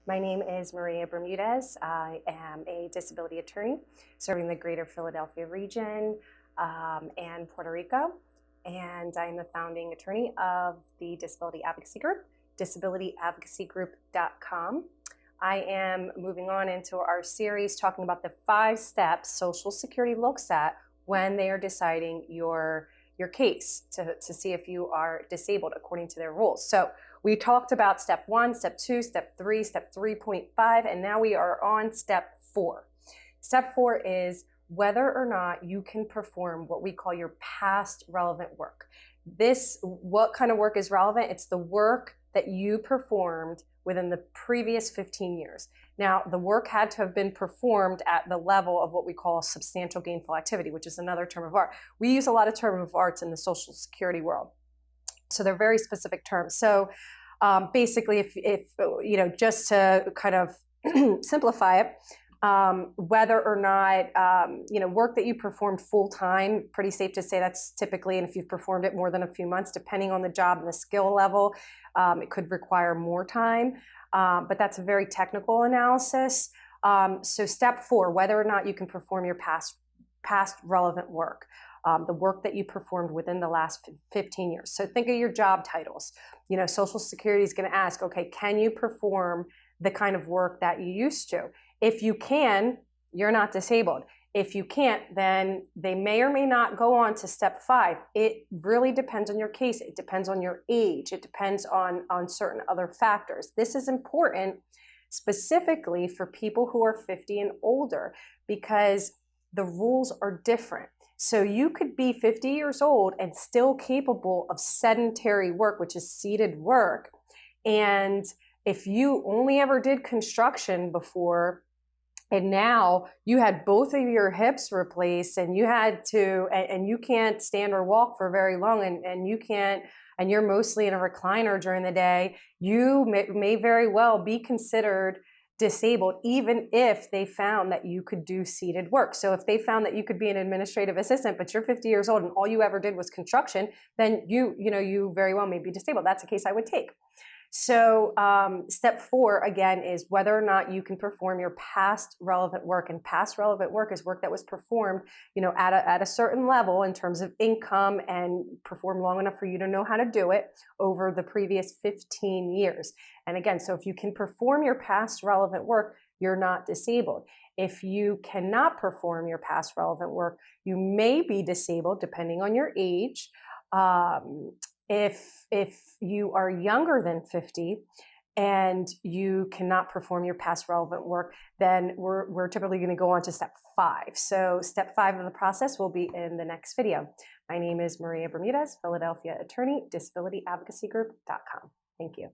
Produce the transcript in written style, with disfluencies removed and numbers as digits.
My name is Maria Bermudez. I am a disability attorney serving the greater Philadelphia region and Puerto Rico. And I'm the founding attorney of the Disability Advocacy Group, disabilityadvocacygroup.com. I am moving on into our series talking about the 5 steps Social Security looks at when they are deciding your case to see if you are disabled according to their rules. So we talked about step 1, step 2, step 3, step 3.5, and now we are on step 4. Step 4 is whether or not you can perform what we call your past relevant work. What kind of work is relevant? It's the work that you performed within the previous 15 years. Now, the work had to have been performed at the level of what we call substantial gainful activity, which is another term of art. We use a lot of terms of arts in the Social Security world. So they're very specific terms. So basically, if you know, just to kind of simplify it, whether or not work that you performed full time, pretty safe to say that's typically, and if you've performed it more than a few months, depending on the job and the skill level, it could require more time. But that's a very technical analysis. So step 4, whether or not you can perform your past relevant work. The work that you performed within the last 15 years. So think of your job titles. You know, Social Security is going to ask, okay, can you perform the kind of work that you used to? If you can, you're not disabled. If you can't, then they may or may not go on to step 5. It really depends on your case. It depends on your age. It depends on certain other factors. This is important specifically for people who are 50 and older because the rules are different. So you could be 50 years old and still capable of sedentary work, which is seated work. And if you only ever did construction before, and now you had both of your hips replaced and you had to, and you can't stand or walk for very long and you can't, and you're mostly in a recliner during the day, you may very well be considered disabled, even if they found that you could do seated work. So if they found that you could be an administrative assistant, but you're 50 years old and all you ever did was construction, then you very well may be disabled. That's a case I would take. So step 4, again, is whether or not you can perform your past relevant work. And past relevant work is work that was performed, at a certain level in terms of income and performed long enough for you to know how to do it over the previous 15 years. And again, so if you can perform your past relevant work, you're not disabled. If you cannot perform your past relevant work, you may be disabled depending on your age. If you are younger than 50 and you cannot perform your past relevant work, then we're typically going to go on to step 5. So step 5 of the process will be in the next video. My name is Maria Bermudez, Philadelphia attorney, disabilityadvocacygroup.com. Thank you.